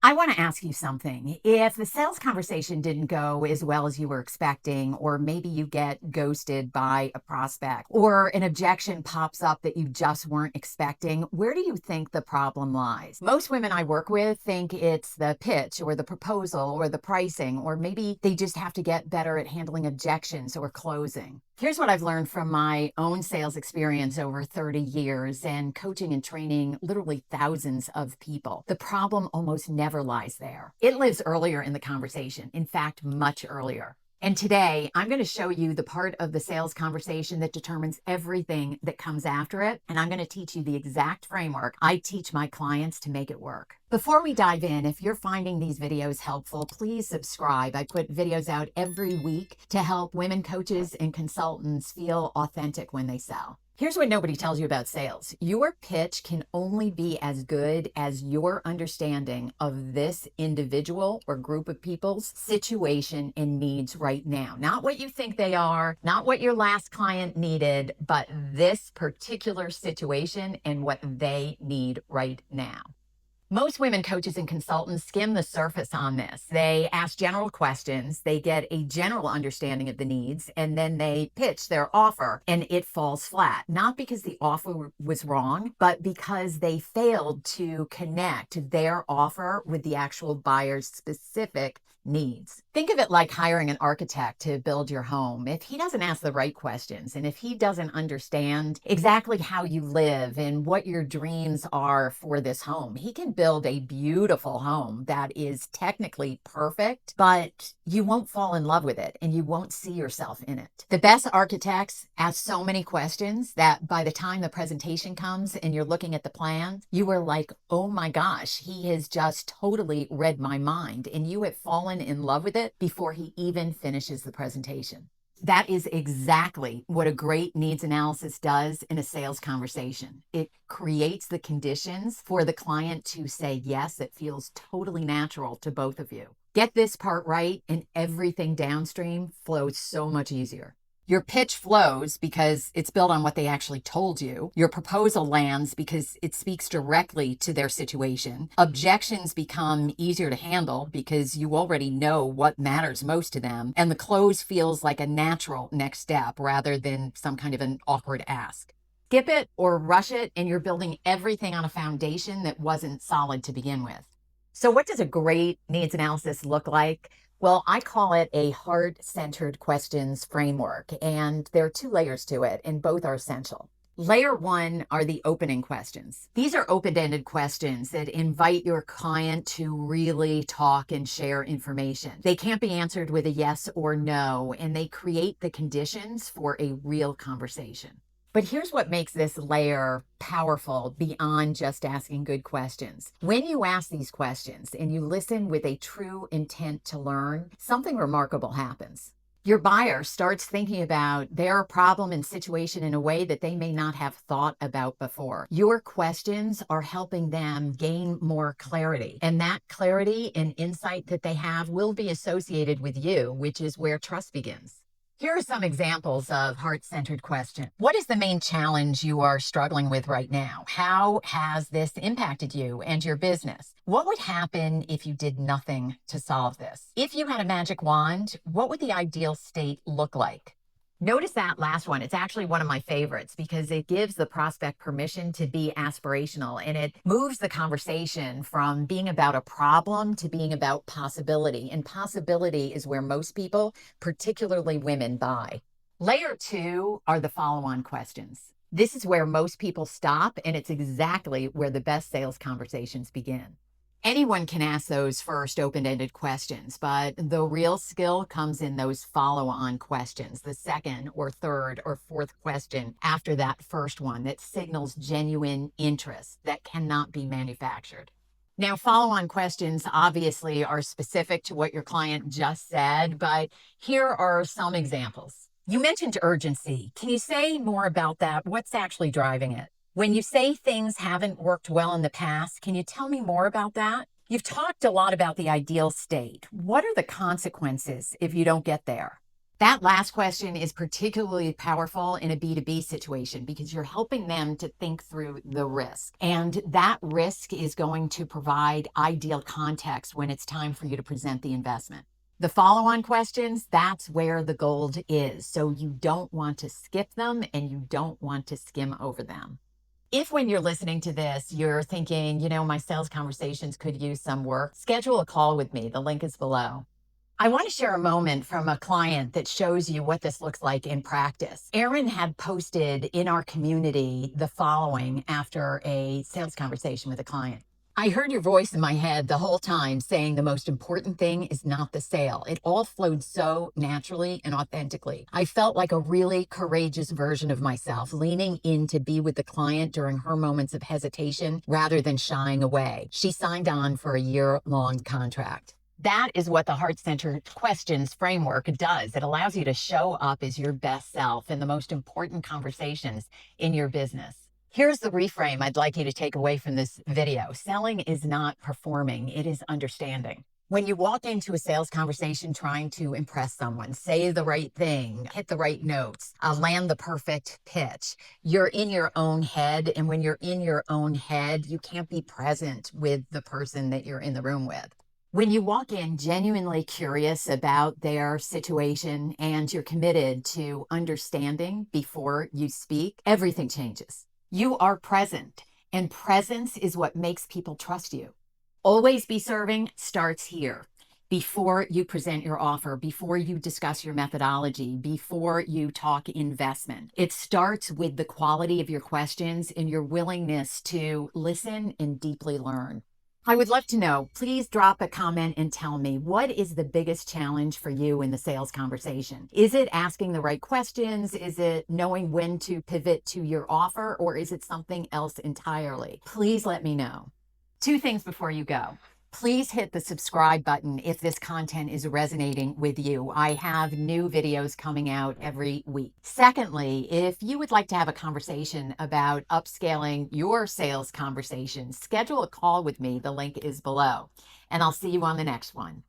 I want to ask you something. If the sales conversation didn't go as well as you were expecting, or maybe you get ghosted by a prospect, or an objection pops up that you just weren't expecting, where do you think the problem lies? Most women I work with think it's the pitch or the proposal or the pricing, or maybe they just have to get better at handling objections or closing. Here's what I've learned from my own sales experience over 30 years and coaching and training literally thousands of people. The problem almost never lies there. It lives earlier in the conversation. In fact, much earlier. And today, I'm going to show you the part of the sales conversation that determines everything that comes after it. And I'm going to teach you the exact framework I teach my clients to make it work. Before we dive in, if you're finding these videos helpful, please subscribe. I put videos out every week to help women coaches and consultants feel authentic when they sell. Here's what nobody tells you about sales. Your pitch can only be as good as your understanding of this individual or group of people's situation and needs right now. Not what you think they are, not what your last client needed, but this particular situation and what they need right now. Most women coaches and consultants skim the surface on this. They ask general questions, they get a general understanding of the needs, and then they pitch their offer and it falls flat. Not because the offer was wrong, but because they failed to connect their offer with the actual buyer's specific needs. Think of it like hiring an architect to build your home. If he doesn't ask the right questions and if he doesn't understand exactly how you live and what your dreams are for this home, he can build a beautiful home that is technically perfect, but you won't fall in love with it and you won't see yourself in it. The best architects ask so many questions that by the time the presentation comes and you're looking at the plan, you are like, oh my gosh, he has just totally read my mind, and you have fallen in love with it before he even finishes the presentation. That is exactly what a great needs analysis does in a sales conversation. It creates the conditions for the client to say yes. It feels totally natural to both of you. Get this part right and everything downstream flows so much easier. Your pitch flows because it's built on what they actually told you. Your proposal lands because it speaks directly to their situation. Objections become easier to handle because you already know what matters most to them. And the close feels like a natural next step rather than some kind of an awkward ask. Skip it or rush it, and you're building everything on a foundation that wasn't solid to begin with. So what does a great needs analysis look like? Well, I call it a heart-centered questions framework, and there are two layers to it, and both are essential. Layer one are the opening questions. These are open-ended questions that invite your client to really talk and share information. They can't be answered with a yes or no, and they create the conditions for a real conversation. But here's what makes this layer powerful beyond just asking good questions. When you ask these questions and you listen with a true intent to learn, something remarkable happens. Your buyer starts thinking about their problem and situation in a way that they may not have thought about before. Your questions are helping them gain more clarity, and that clarity and insight that they have will be associated with you, which is where trust begins. Here are some examples of heart-centered questions. What is the main challenge you are struggling with right now? How has this impacted you and your business? What would happen if you did nothing to solve this? If you had a magic wand, what would the ideal state look like? Notice that last one. It's actually one of my favorites because it gives the prospect permission to be aspirational, and it moves the conversation from being about a problem to being about possibility. And possibility is where most people, particularly women, buy. Layer two are the follow-on questions. This is where most people stop, and it's exactly where the best sales conversations begin. Anyone can ask those first open-ended questions, but the real skill comes in those follow-on questions, the second or third or fourth question after that first one that signals genuine interest that cannot be manufactured. Now, follow-on questions obviously are specific to what your client just said, but here are some examples. You mentioned urgency. Can you say more about that? What's actually driving it? When you say things haven't worked well in the past, can you tell me more about that? You've talked a lot about the ideal state. What are the consequences if you don't get there? That last question is particularly powerful in a B2B situation because you're helping them to think through the risk. And that risk is going to provide ideal context when it's time for you to present the investment. The follow-on questions, that's where the gold is. So you don't want to skip them and you don't want to skim over them. If when you're listening to this, you're thinking, my sales conversations could use some work, schedule a call with me. The link is below. I want to share a moment from a client that shows you what this looks like in practice. Erin had posted in our community the following after a sales conversation with a client. I heard your voice in my head the whole time saying the most important thing is not the sale. It all flowed so naturally and authentically. I felt like a really courageous version of myself, leaning in to be with the client during her moments of hesitation rather than shying away. She signed on for a year-long contract. That is what the heart-centered questions framework does. It allows you to show up as your best self in the most important conversations in your business. Here's the reframe I'd like you to take away from this video. Selling is not performing, it is understanding. When you walk into a sales conversation trying to impress someone, say the right thing, hit the right notes, land the perfect pitch, you're in your own head. And when you're in your own head, you can't be present with the person that you're in the room with. When you walk in genuinely curious about their situation and you're committed to understanding before you speak, everything changes. You are present, and presence is what makes people trust you. Always Be Serving starts here. Before you present your offer, before you discuss your methodology, before you talk investment. It starts with the quality of your questions and your willingness to listen and deeply learn. I would love to know, please drop a comment and tell me, what is the biggest challenge for you in the sales conversation? Is it asking the right questions? Is it knowing when to pivot to your offer? Or is it something else entirely? Please let me know. 2 things before you go. Please hit the subscribe button if this content is resonating with you. I have new videos coming out every week. Secondly, if you would like to have a conversation about upscaling your sales conversation, schedule a call with me. The link is below. And I'll see you on the next one.